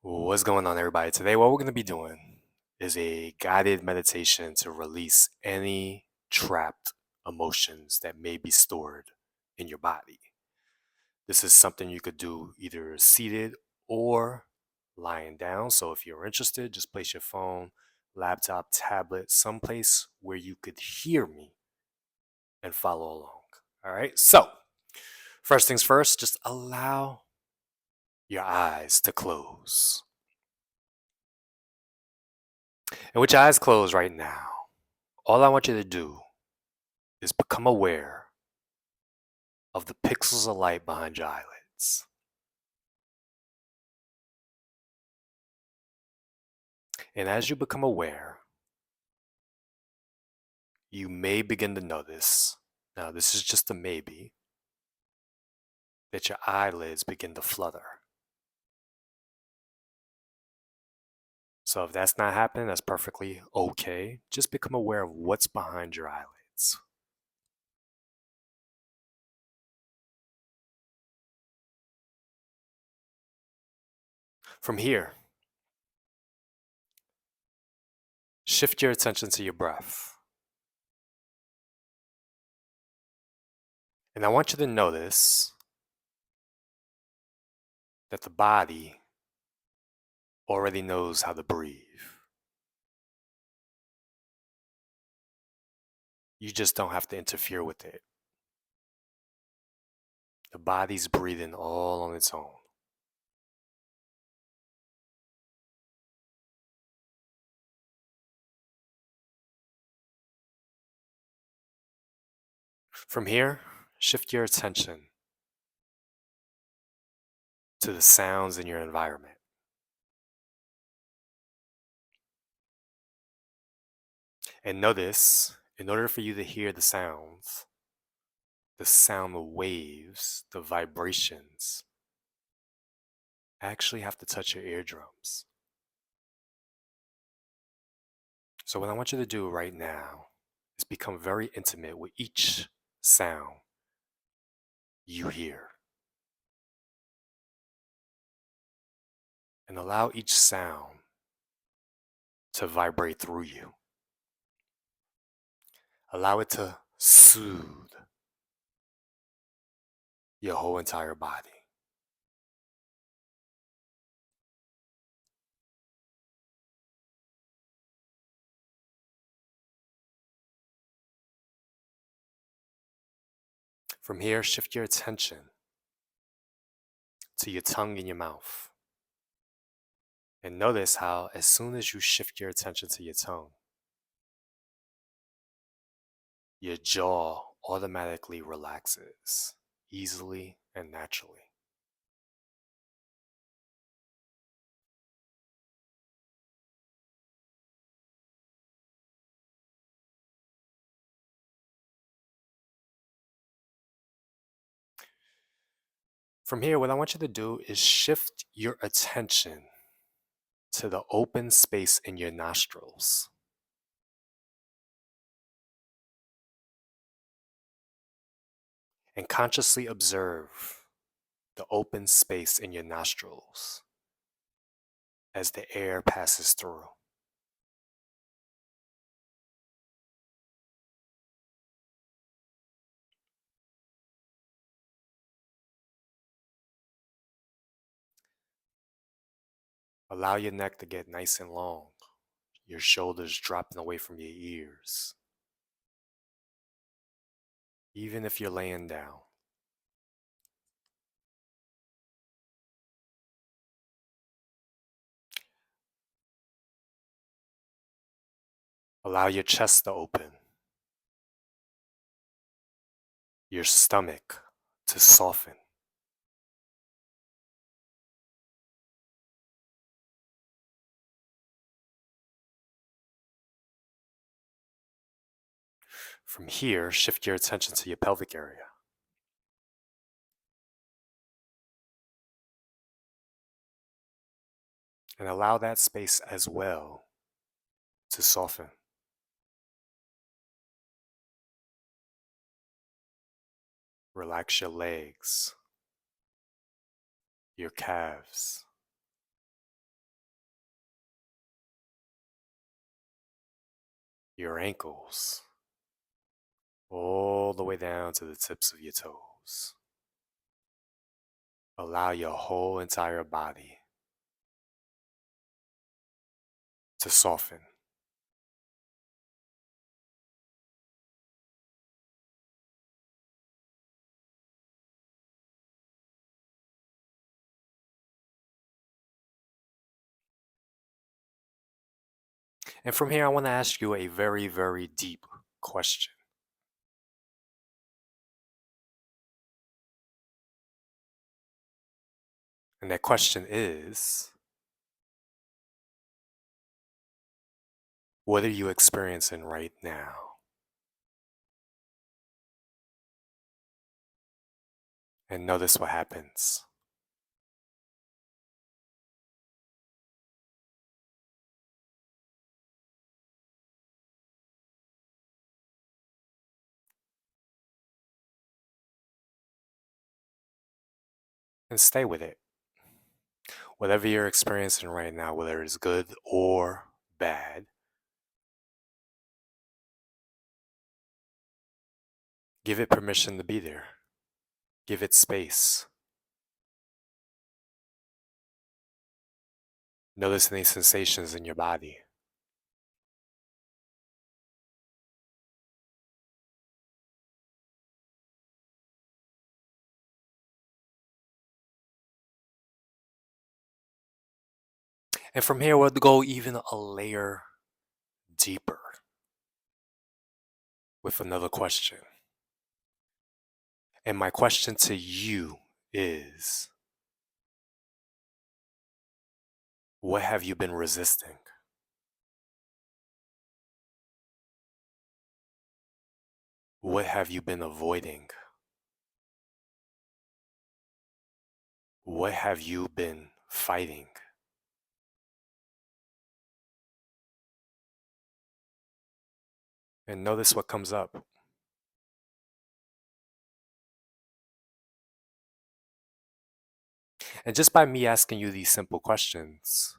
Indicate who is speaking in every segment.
Speaker 1: What's going on, everybody? Today, what we're going to be doing is a guided meditation to release any trapped emotions that may be stored in your body. This is something you could do either seated or lying down. So, if you're interested, just place your phone, laptop, tablet, someplace where you could hear me and follow along. All right. So, first things first, just allow your eyes to close. And with your eyes closed right now, all I want you to do is become aware of the pixels of light behind your eyelids. And as you become aware, you may begin to notice, now this is just a maybe, that your eyelids begin to flutter. So if that's not happening, that's perfectly okay. Just become aware of what's behind your eyelids. From here, shift your attention to your breath. And I want you to notice that the body already knows how to breathe. You just don't have to interfere with it. The body's breathing all on its own. From here, shift your attention to the sounds in your environment. And notice, in order for you to hear the sounds, the sound waves, the vibrations, actually have to touch your eardrums. So what I want you to do right now is become very intimate with each sound you hear. And allow each sound to vibrate through you. Allow it to soothe your whole entire body. From here, shift your attention to your tongue in your mouth. And notice how, as soon as you shift your attention to your tongue, your jaw automatically relaxes easily and naturally. From here, what I want you to do is shift your attention to the open space in your nostrils. And consciously observe the open space in your nostrils as the air passes through. Allow your neck to get nice and long, your shoulders dropping away from your ears. Even if you're laying down, allow your chest to open, your stomach to soften. From here, shift your attention to your pelvic area. And allow that space as well to soften. Relax your legs, your calves, your ankles, all the way down to the tips of your toes. Allow your whole entire body to soften. And from here, I want to ask you a very, very deep question. And that question is, what are you experiencing right now? And notice what happens. And stay with it. Whatever you're experiencing right now, whether it's good or bad, give it permission to be there. Give it space. Notice any sensations in your body. And from here, we'll go even a layer deeper with another question. And my question to you is, what have you been resisting? What have you been avoiding? What have you been fighting? And notice what comes up. And just by me asking you these simple questions,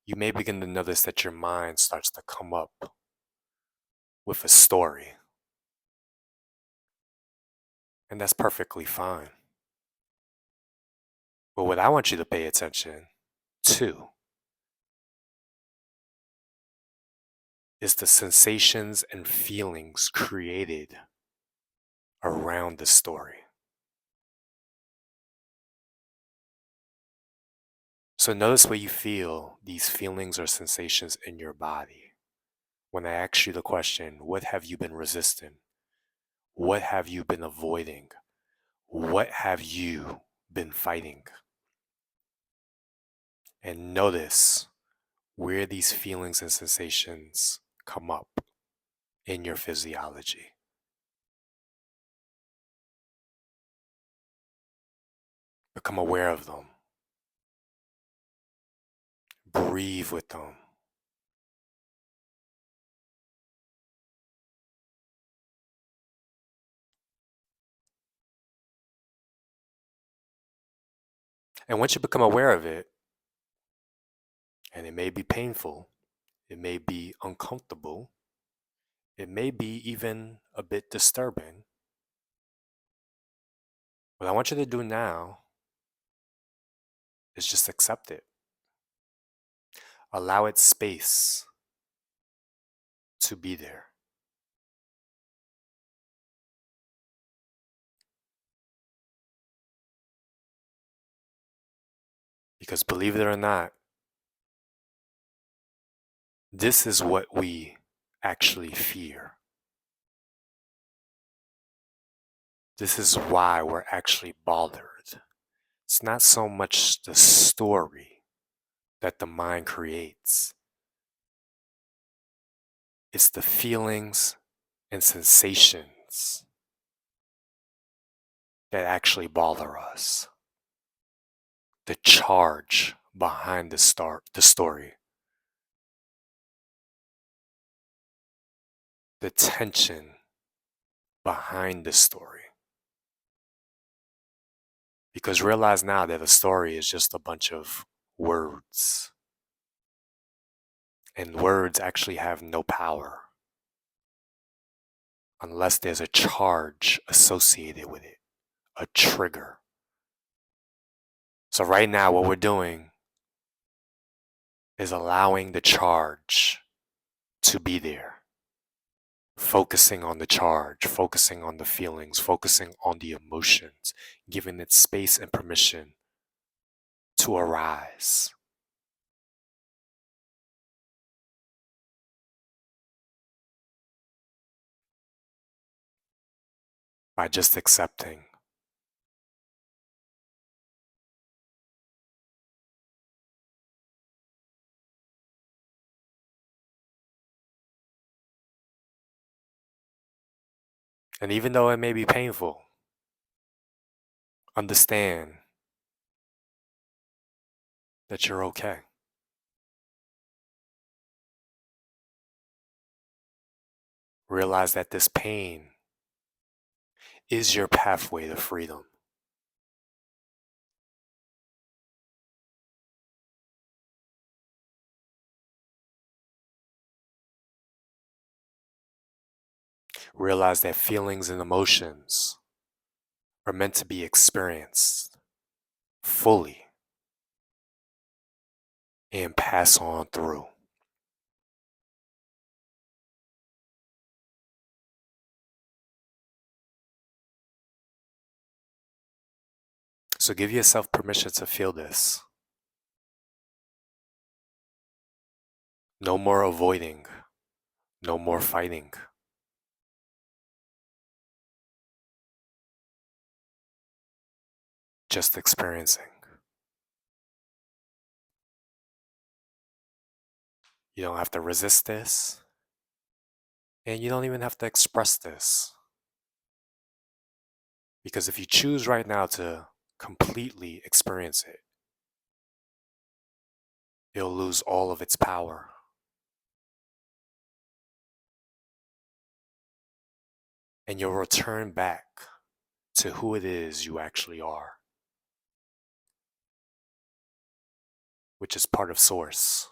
Speaker 1: you may begin to notice that your mind starts to come up with a story. And that's perfectly fine. But what I want you to pay attention to is the sensations and feelings created around the story. So notice where you feel these feelings or sensations in your body. When I ask you the question, what have you been resisting? What have you been avoiding? What have you been fighting? And notice where these feelings and sensations come up in your physiology. Become aware of them. Breathe with them. And once you become aware of it, and it may be painful, it may be uncomfortable, it may be even a bit disturbing, what I want you to do now is just accept it. Allow it space to be there. Because believe it or not, this is what we actually fear. This is why we're actually bothered. It's not so much the story that the mind creates. It's the feelings and sensations that actually bother us. The charge behind the story. The tension behind the story. Because realize now that a story is just a bunch of words. And words actually have no power. unless there's a charge associated with it, a trigger. So right now, what we're doing is allowing the charge to be there, focusing on the charge, focusing on the feelings, focusing on the emotions, giving it space and permission to arise. By just accepting. And even though it may be painful, understand that you're okay. Realize that this pain is your pathway to freedom. Realize that feelings and emotions are meant to be experienced fully and pass on through. So give yourself permission to feel this. No more avoiding, no more fighting. Just experiencing. You don't have to resist this, and you don't even have to express this. Because if you choose right now to completely experience it, it'll lose all of its power. And you'll return back to who it is you actually are, which is part of Source.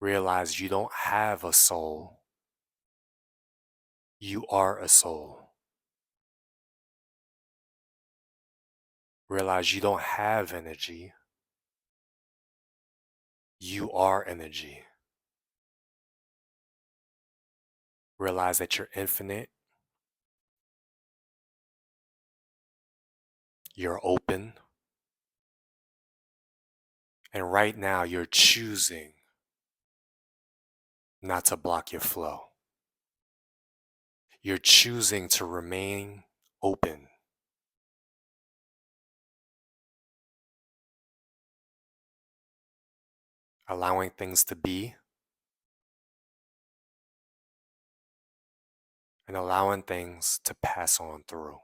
Speaker 1: Realize you don't have a soul. You are a soul. Realize you don't have energy. You are energy. Realize that you're infinite. You're open. And right now, you're choosing not to block your flow. You're choosing to remain open. Allowing things to be and allowing things to pass on through.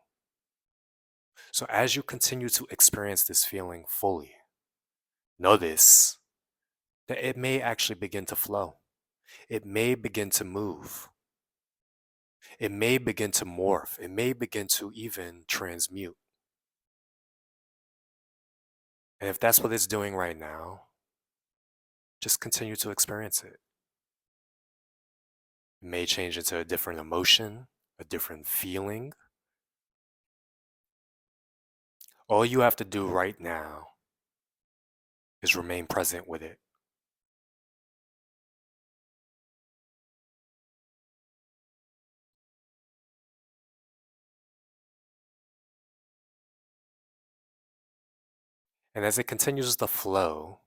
Speaker 1: So as you continue to experience this feeling fully, notice that it may actually begin to flow. It may begin to move. It may begin to morph. It may begin to even transmute. And if that's what it's doing right now, just continue to experience it. It may change into a different emotion, a different feeling. All you have to do right now is remain present with it. And as it continues to flow,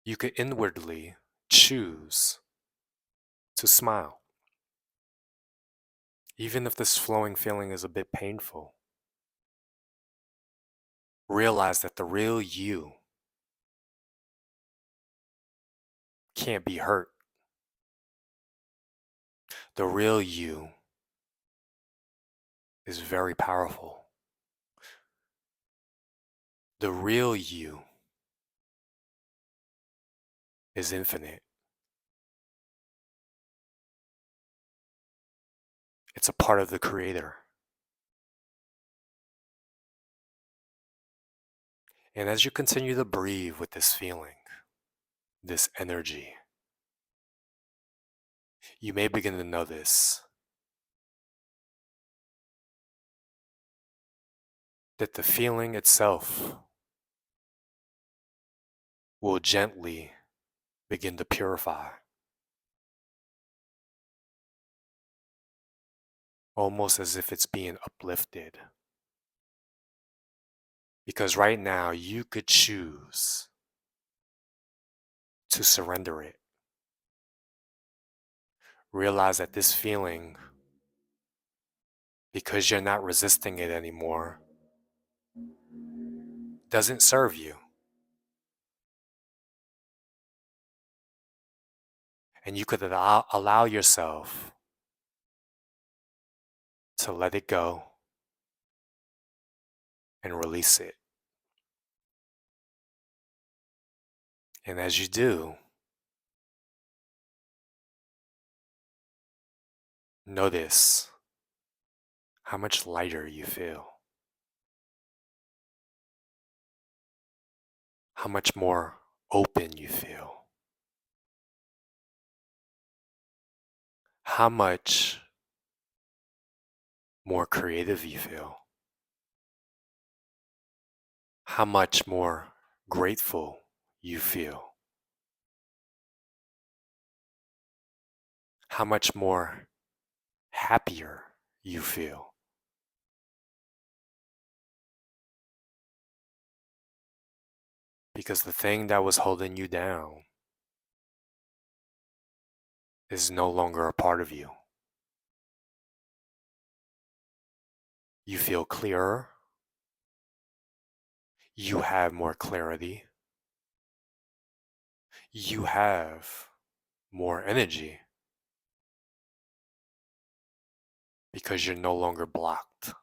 Speaker 1: you could inwardly choose to smile. Even if this flowing feeling is a bit painful, realize that the real you can't be hurt. The real you is very powerful. The real you is infinite. It's a part of the Creator. And as you continue to breathe with this feeling, this energy, you may begin to notice that the feeling itself will gently begin to purify, almost as if it's being uplifted. Because right now you could choose to surrender it. Realize that this feeling, because you're not resisting it anymore, doesn't serve you. And you could allow yourself to let it go and release it. And as you do, notice how much lighter you feel, how much more open you feel, how much more creative you feel, how much more grateful you feel, how much more happier you feel. Because the thing that was holding you down is no longer a part of you. You feel clearer. You have more clarity. You have more energy because you're no longer blocked.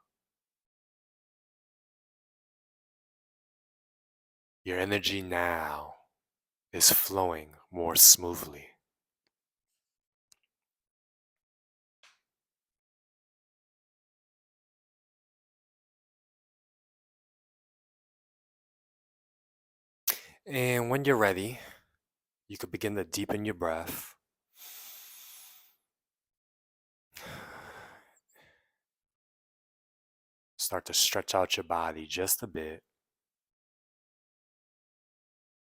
Speaker 1: Your energy now is flowing more smoothly. And when you're ready, you could begin to deepen your breath. Start to stretch out your body just a bit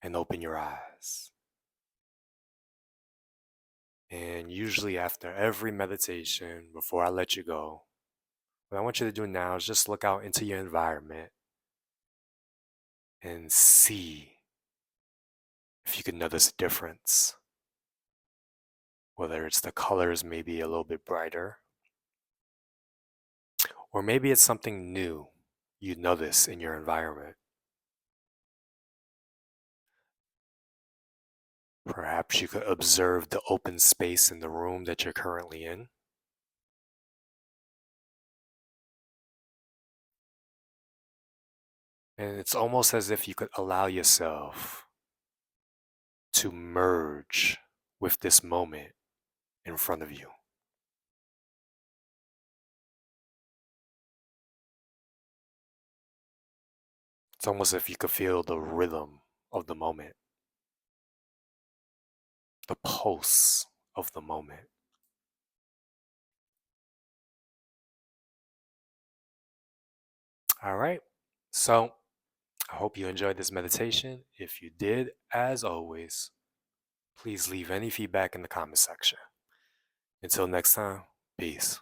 Speaker 1: and open your eyes. And usually after every meditation, before I let you go, what I want you to do now is just look out into your environment and see if you can notice a difference. Whether it's the colors maybe a little bit brighter, or maybe it's something new you notice in your environment. Perhaps you could observe the open space in the room that you're currently in. And it's almost as if you could allow yourself to merge with this moment in front of you. It's almost as if you could feel the rhythm of the moment, the pulse of the moment. All right. So I hope you enjoyed this meditation. If you did, as always, please leave any feedback in the comment section. Until next time, peace.